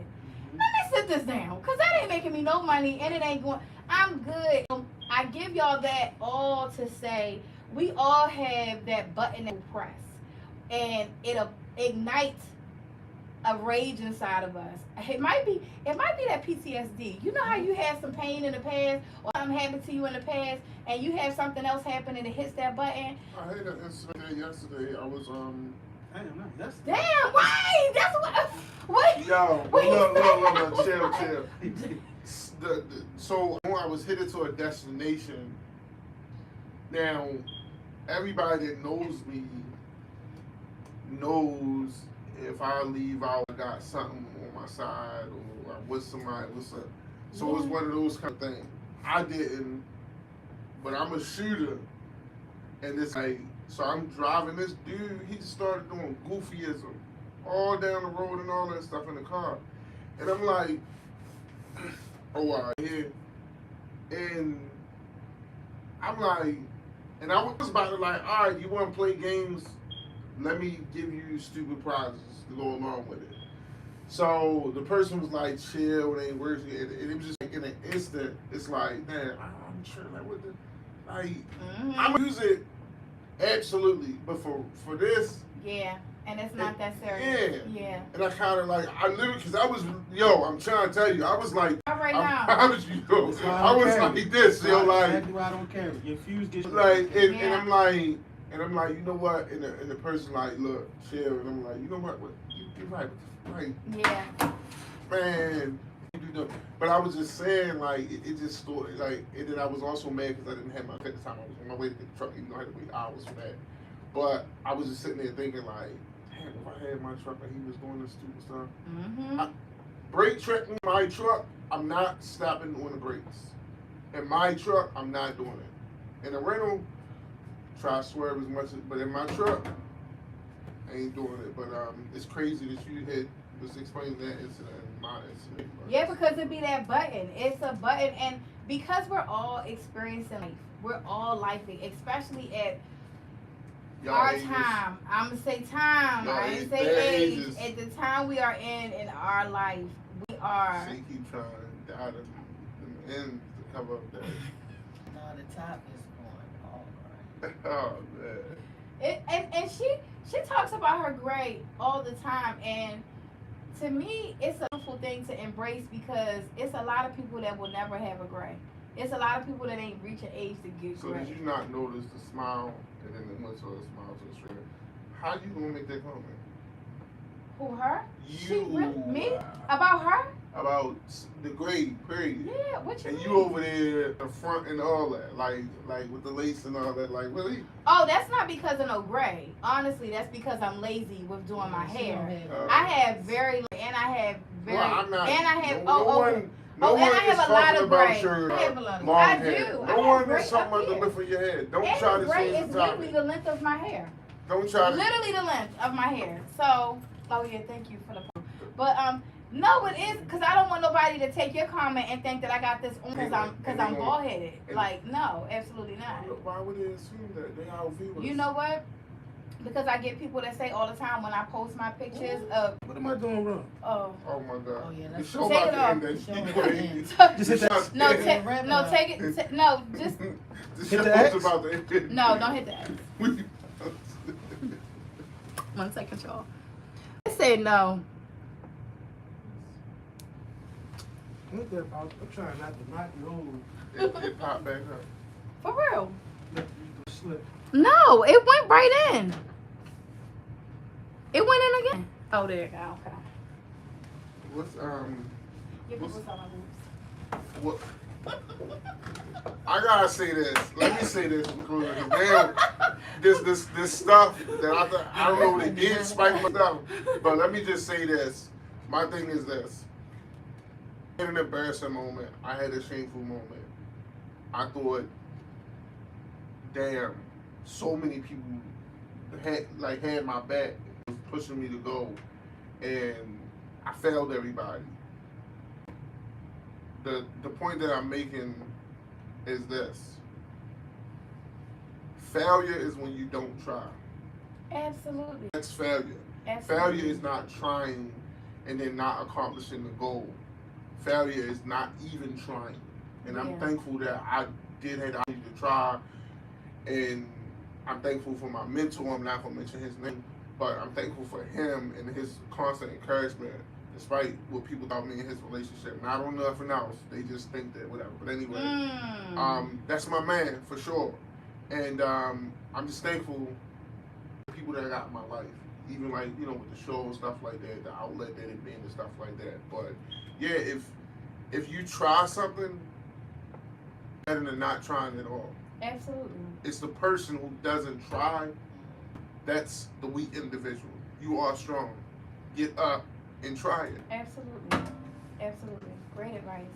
Let me sit this down. Because that ain't making me no money and it ain't going. I'm good. I give y'all that all to say we all have that button that we press. And it ignites a rage inside of us. It might be that PTSD. You know how you had some pain in the past or something happened to you in the past and you have something else happen and it hits that button? I had an incident yesterday. I was Damn, why? That's what. Yo, What look, chill. So I was headed to a destination. Now, everybody that knows me knows if I leave out, I got something on my side or I'm with somebody, what's up. So it's one of those kind of things. I didn't, but I'm a shooter. And it's like, so I'm driving this dude, he just started doing goofyism all down the road and all that stuff in the car. And I'm like, oh, all right, here. And I'm like, and I was about to like, all right, you want to play games? Let me give you stupid prizes to go along with it. So the person was like, chill, it ain't worth it. And it was just like in an instant, it's like, man, I'm sure like what the, like, I'm gonna use it, absolutely. But for this, yeah. And it's not that serious. Yeah. And I kind of like, I literally, because I was, I'm trying to tell you, I was like, all right now. I was like this, like. Exactly why I don't care. Your fuse gets like, and I'm like, you know what? And the person like, look, chill. And I'm like, you know what? You're right. Yeah. Man. But I was just saying, like, it just started, like, and then I was also mad because I didn't have my cut at the time. I was on my way to get the truck, even though I had to wait hours for that. But I was just sitting there thinking, like, damn, if I had my truck and he was doing this stupid stuff. Brake checking my truck, I'm not stopping on the brakes. In my truck, I'm not doing it. In the rental, try to swerve as much as, but in my truck, I ain't doing it. But it's crazy that you had just explained that incident and my incident. Yeah, because it be that button. It's a button, and because we're all experiencing life, we're all lifing, especially at our ages. time. I'm gonna say time. I ain't say age. Ages. At the time we are in our life, we are. She keep trying to dye them ends to cover up that. No, the top is going all right. Oh man. And she talks about her gray all the time, and to me, it's a beautiful thing to embrace because it's a lot of people that will never have a gray. It's a lot of people that ain't reaching age to get So gray. did you not notice the smile and then it went to a smile to a straight? How you gonna make that comment? Who, her? You. Me? About her? About the grade, period. Yeah, what you And mean? you over there, the front and all that, like with the lace and all that, like really? Oh, that's not because of no gray. Honestly, that's because I'm lazy with doing my hair. I have very, and I have very, well, I'm not, and I have, no one and is I have a lot talking of about gray. your I have a lot of long I hair. do. I No have one gray is talking up about the here. length of your hair. Don't And try the to gray change is the literally topic. the length of my hair. Don't try to. Literally the length of my hair. So, oh yeah, thank you for the. But no, it is because I don't want nobody to take your comment and think that I got this on because I'm bald headed. Like no, absolutely not. Why would they assume that they are viewers? You know what? Because I get people that say all the time when I post my pictures of What am I doing wrong? Oh my God. Oh, yeah, The that's- show Take about it to off. end. The show You about go to ahead. end. Just hit that. no, Yeah, take it. No, just The Hit show's the X? about to end. no. Don't hit that. We- 1 second, y'all. I said no. Ain't that about? I'm trying not to knock it over. It popped back up. For real. Let me go slip. No, it went right in. It went in again. Oh, there you go. Okay. What's Your What's- people's on my boobs. what? I gotta say this. Let me say this because damn, this stuff that I don't know what it is, spiking stuff. But let me just say this. My thing is this. I had an embarrassing moment. I had a shameful moment. I thought, damn, so many people had my back, was pushing me to go, and I failed everybody. The point that I'm making is this. Failure is when you don't try. Absolutely. That's failure. Absolutely. Failure is not trying and then not accomplishing the goal. Failure is not even trying. And I'm Yeah. thankful that I did have the opportunity to try. And I'm thankful for my mentor. I'm not going to mention his name. But I'm thankful for him and his constant encouragement, despite what people thought me in his relationship. Not on nothing else. They just think that whatever. But anyway, that's my man for sure. And I'm just thankful for the people that I got in my life. Even like, you know, with the show and stuff like that, the outlet that it been and stuff like that. But yeah, if you try something, better than not trying at all. Absolutely. It's the person who doesn't try, that's the weak individual. You are strong. Get up and try it. Absolutely. Absolutely. Great advice.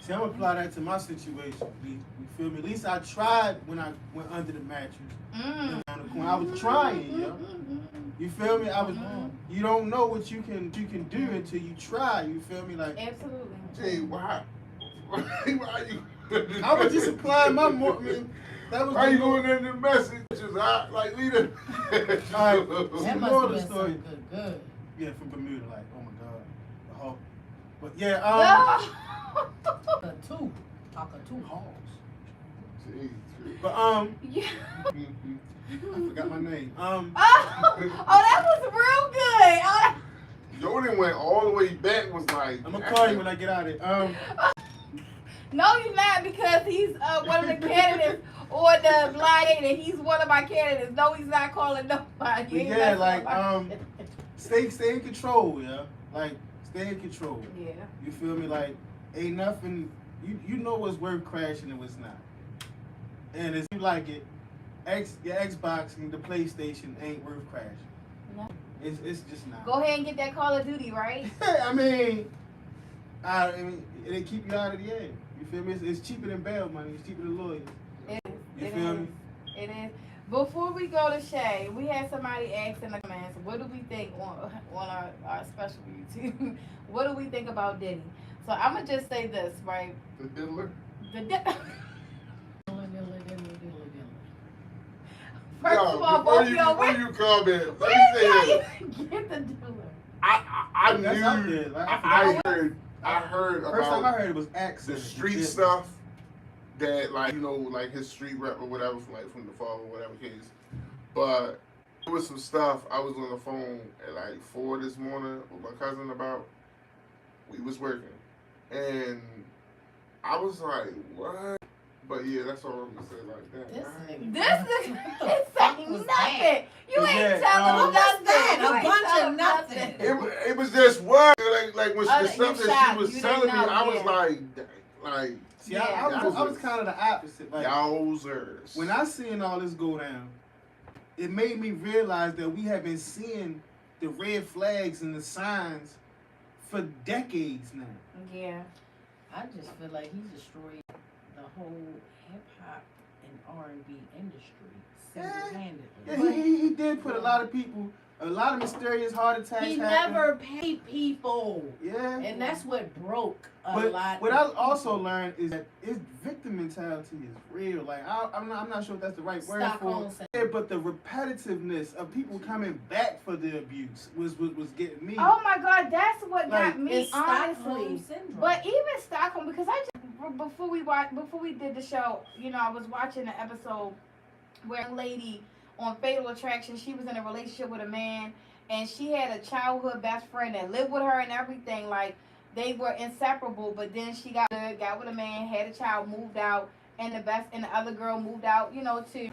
See, I'm gonna apply that to my situation. You feel me? At least I tried when I went under the mattress. On the corner. I was trying, yo. You feel me? I was. You don't know what you can do until you try. You feel me? Like Absolutely. Jay, why you? I was just applying my more. I mean, that was. Why the you more- going in the messages? Like leave it. All right. That The must moral have of been the story. something good. Yeah, from Bermuda. Like, oh my God, the Hulk. But yeah, Two. Talk of two hogs. but Yeah. I forgot my name. Oh, that was real good. Oh, Jordan went all the way back. Was like, I'm gonna call you when I get out of it. no, you're not, because he's one of the candidates or the blind and he's one of my candidates. No, he's not calling nobody. But He ain't yeah, messing like with my- stay in control, yeah. Like stay in control. Yeah. You feel me? Like ain't nothing. You know what's worth crashing and what's not. And if you like it, your Xbox and the PlayStation ain't worth crashing. No. It's just not. Go ahead and get that Call of Duty, right? I mean, they keep you out of the air. You feel me? It's cheaper than bail money. It's cheaper than lawyers. It is. You It feel is. me? It is. Before we go to Shay, we had somebody ask in the comments, what do we think on our special YouTube? What do we think about Diddy? So I'm going to just say this, right? the diddler. First of all, before both of y'all, before you comment, let me where say did this. y'all get the dealer? I That's out knew. there. Like, I heard First time I about heard it was Axe. the street stuff that, like, you know, like his street rep or whatever, from the fall or whatever case. But there was some stuff I was on the phone at like 4 this morning with my cousin about. We was working, and I was like, "What?" But yeah, that's all I'm gonna say like that. This is saying nothing. You ain't Yeah, telling What us was that? nothing. A bunch of nothing. It was just what like when Oh, the stuff you that she shocked. was You telling me, didn't know, I was yeah. like, See, Yeah. I was kind of the opposite. Like yowzers. when I seen all this go down, it made me realize that we have been seeing the red flags and the signs for decades now. Yeah. I just feel like he destroyed the whole hip hop and R&B industry single-handedly. Yeah, he did put a lot of people, a lot of mysterious heart attacks. He happened. never paid people, Yeah. and that's what broke a But lot. what I of also people. learned is that his victim mentality is real. Like I'm not sure if that's the right word Stockholm for it. Yeah, but the repetitiveness of people coming back for the abuse was getting me. Oh my God, that's what Like, got me, It's Stockholm honestly. syndrome. But even Stockholm, because I just before we did the show, you know, I was watching an episode where a lady on Fatal Attraction, she was in a relationship with a man, and she had a childhood best friend that lived with her and everything. Like, they were inseparable, but then she got with a man, had a child, moved out, and the other girl moved out, too.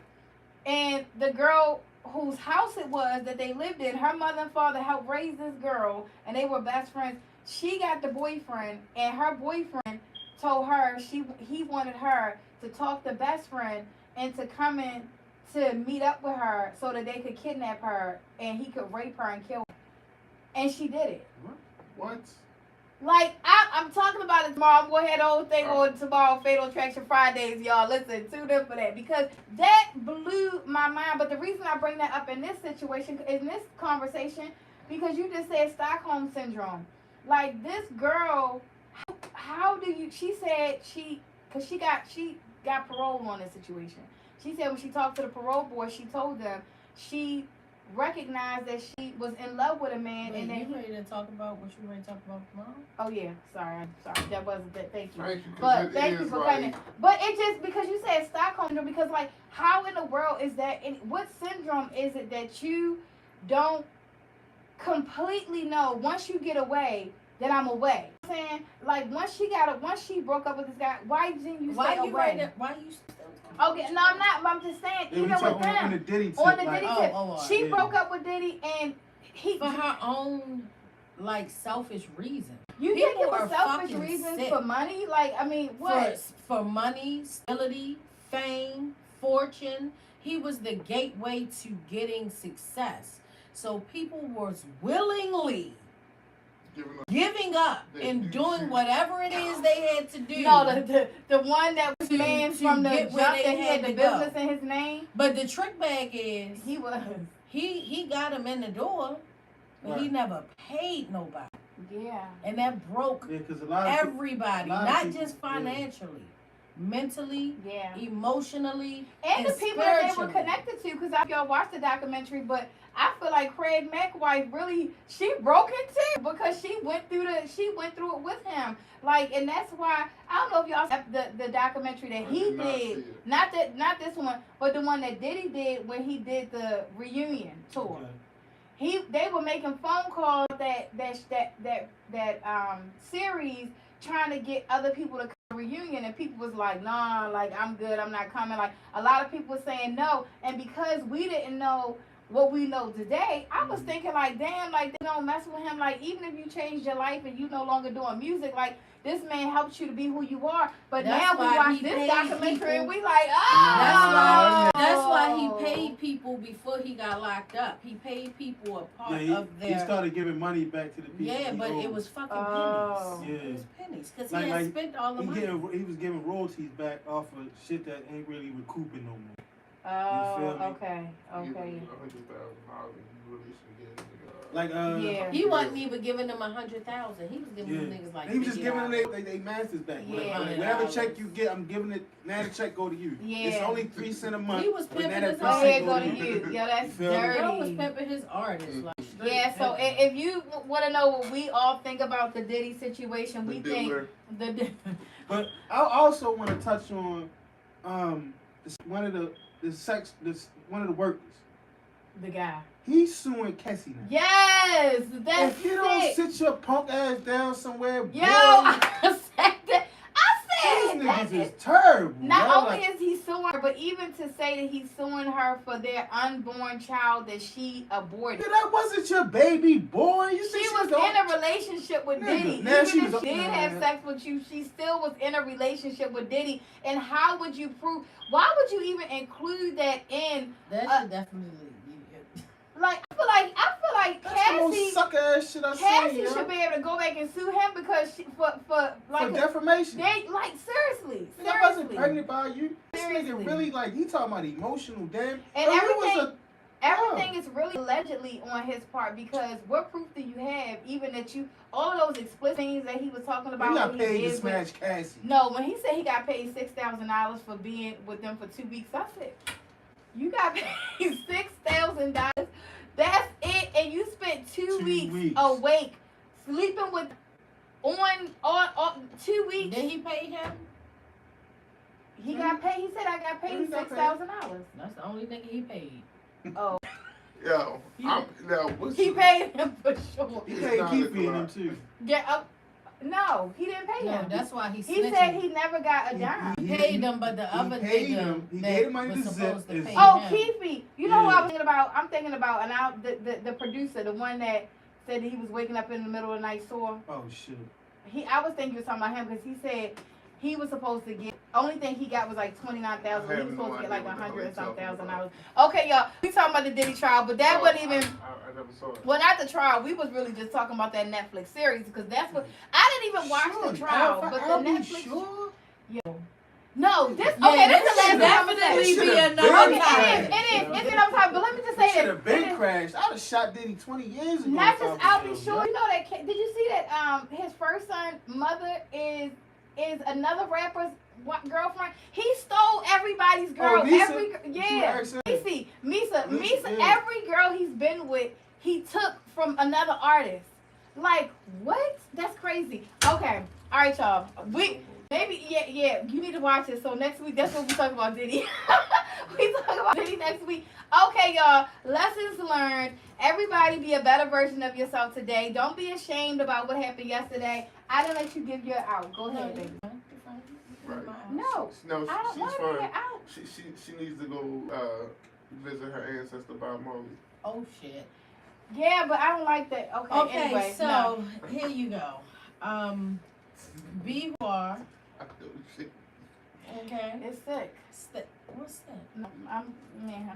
And the girl whose house it was that they lived in, her mother and father helped raise this girl, and they were best friends. She got the boyfriend, and her boyfriend told her he wanted her to talk to best friend and to come in to meet up with her so that they could kidnap her and he could rape her and kill her. And she did it. What? Like, I'm talking about it tomorrow. I'm going to have the whole thing on tomorrow, Fatal Attraction Fridays, y'all. Listen, tune in for that. Because that blew my mind. But the reason I bring that up in this situation, in this conversation, because you just said Stockholm Syndrome. Like, this girl, how do you, she said because she got parole on this situation. She said when she talked to the parole board, she told them she recognized that she was in love with a man. Wait, and then you ready to talk about what you ready to talk about tomorrow? Oh yeah, sorry, that wasn't that. Thank you. Thank you, But thank you for cutting. But it just because you said Stockholm syndrome, because like how in the world is that? What syndrome is it that you don't completely know once you get away that I'm away? You know what I'm saying, like once she broke up with this guy, why didn't you stay away? Why you still Okay, no, I'm not. I'm just saying, even with them, on the Diddy tip, on the Diddy tip, she yeah. broke up with Diddy, and he for her own like selfish reason. You think it was selfish fucking reasons sick. for money? Like, I mean, what? For money, stability, fame, fortune. He was the gateway to getting success. So people was willingly giving up and doing whatever it is they had to do. No, the one that was man from the jump that had the business go. in his name. But the trick bag is he was he got him in the door, but he never paid nobody. Yeah. And that broke everybody, not just financially. Mentally, emotionally, and the people that they were connected to. Because y'all watched the documentary, but I feel like Craig Mack's wife really she broke it too because she went through it with him. Like, and that's why I don't know if y'all saw the documentary that he did, not this one, but the one that Diddy did when he did the reunion tour. Okay. They were making phone calls that series trying to get other people to come to the reunion, and people was like, nah, like I'm good, I'm not coming. Like a lot of people were saying no, and because we didn't know what we know today, I was thinking like, damn, like they don't mess with him. Like even if you changed your life and you no longer doing music, like this man helped you to be who you are. But now we watch this documentary and we like, oh. That's why he paid people before he got locked up. He paid people a part of their. He started giving money back to the people. Yeah, but it was fucking pennies. Yeah. It was pennies because he had spent all the money. He was giving royalties back off of shit that ain't really recouping no more. Oh, okay. Okay. Like he wasn't even giving them 100,000. He was giving them niggas like. He was just giving them they masters back. Yeah. Whatever check you get, I'm giving it. Now the check go to you. Yeah. It's only 3 cents a month. He was pimping his artist. Go to you. Yo, that's dirty. He was pimping his artist. Like, yeah. So if you want to know what we all think about the Diddy situation, we think the. But I also want to touch on one of the workers. The guy. He's suing Kessie now. Yes, that's if you don't sit your punk ass down somewhere, yo, I said that. These niggas is terrible. Not only is he suing her, but even to say that he's suing her for their unborn child that she aborted. Yeah, that wasn't your baby boy. She was in a relationship with Diddy. Now even if she did have sex with you, she still was in a relationship with Diddy. And how would you prove? Why would you even include that in? That should definitely. Like I feel like Cassie, sucker ass shit Cassie should be able to go back and sue him because for defamation. They like seriously. I wasn't pregnant by you. This nigga really like he talking about emotional damage. And everything is really allegedly on his part because what proof do you have? Even that all of those explicit things that he was talking about. He got paid to smash Cassie. No, when he said he got paid $6,000 for being with them for 2 weeks, I said, you got paid $6,000. That's it, and you spent 2 weeks awake, sleeping with on 2 weeks. Did he pay him? He got paid. He said I got paid $6,000. That's the only nigga he paid. Oh. Yo, he paid him for sure. He paid Keefy and him too. Yeah. No, he didn't pay No, him. that's why he He snitching. said he never got a dime. He paid him, but the other paid nigga him. He that gave him money was to supposed Zip to is- pay Oh, him. Keefe. You know who I Yeah. was thinking about? I'm thinking about the producer, the one that said that he was waking up in the middle of the night sore. Oh shit. I was thinking you were talking about him because he said he was supposed to get. Only thing he got was like $29,000. I He was have supposed no to get idea like what the hell $100 and some you're talking thousand. Okay, y'all. We talking about the Diddy trial, but that wasn't even. I never saw it. Well, not the trial. We was really just talking about that Netflix series because that's what I didn't even watch the trial, but the Netflix. Sure? No, this Yeah, okay. This this is the should last definitely conversation. be Should've another been time. It is another time. But let me just say Should that. have been crashed. I'd have shot Diddy 20 years ago. Not if I just was I'll him, be sure. yo. You know that? Did you see that? His first son mother is another rapper's girlfriend. He stole everybody's girl. Misa? Yeah. Misa. Yeah. Every girl he's been with, he took from another artist. Like what? That's crazy. Okay. All right, y'all. Yeah. You need to watch it. So next week, that's what we talk about Diddy. We talk about Diddy next week. Okay, y'all. Lessons learned. Everybody be a better version of yourself today. Don't be ashamed about what happened yesterday. I didn't let you give your out. Go ahead, baby. Right. No, No, I don't she's want to fine. give it out. She needs to go visit her ancestor Bob Marley. Oh shit. Yeah, but I don't like that. Okay, Okay, anyway. so No. here you go. Be who are. I know shit. Okay. It's sick. What's that? No, I'm man.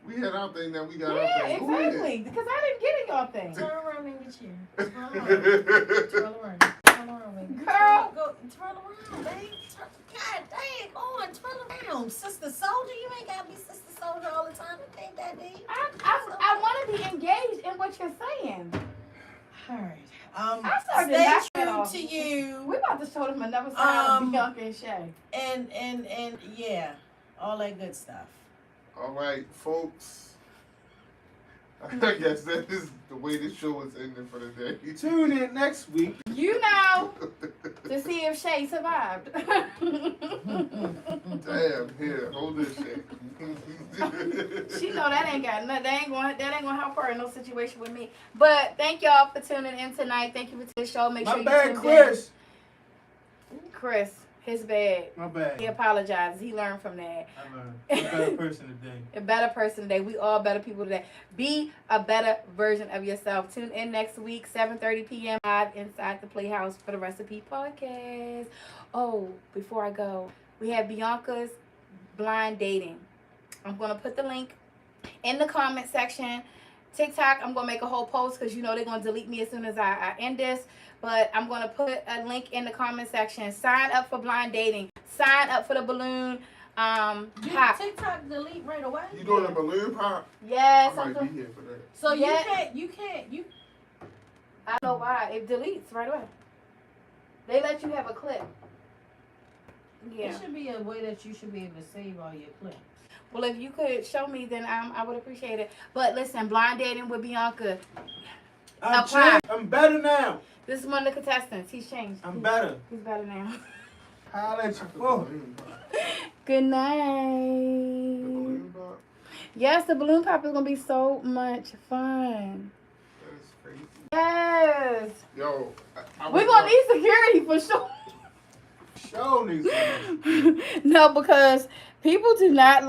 We had our thing, now we got our Yeah, thing. Go ahead. exactly. Because I didn't get in y'all thing. Turn around in your chair. Twirl around. Twirl around, baby. Girl. Go, twirl around, baby. God dang, on, twirl around. Sister Soldier, you ain't got to be Sister Soldier all the time and think that deep. I want to be engaged in what you're saying. All right. I started to Stay knock that true off. to you. We're about to show them another side of Um, Beyonka and Shay. And yeah, all that good stuff. All right, folks. I guess that is the way this show is ending for the day. Tune in next week. You know, to see if Shay survived. Damn, here, hold this shit. She know that ain't got nothing. That ain't gonna help her in no situation with me. But thank y'all for tuning in tonight. Thank you for the show. Make sure My you bad, tune Chris. in. Chris, his bad. My bad. He apologizes. He learned from that. I learned. I'm a better person today. A better person today. We all better people today. Be a better version of yourself. Tune in next week, 7:30 p.m. live inside the Playhouse for the Recipe Podcast. Oh, before I go, we have Beyonka's blind dating. I'm going to put the link in the comment section. TikTok, I'm going to make a whole post because you know they're going to delete me as soon as I end this. But I'm going to put a link in the comment section. Sign up for blind dating. Sign up for the balloon pop. TikTok delete right away. You doing a balloon pop? Yes. I might be here for that. So Yeah. you can't. I don't know why. It deletes right away. They let you have a clip. Yeah. It should be a way that you should be able to save all your clips. Well, if you could show me, then I would appreciate it. But listen, blind dating with Beyonka. I'm Apply. changed. I'm better now. This is one of the contestants. He's changed. I'm better. He's better now. I'll let you The go. balloon pop. Good The night. balloon pop? Yes, the balloon pop is gonna be so much fun. That's crazy. Yes. Yo, We're gonna need security for sure. Show niggas. No, because people do not like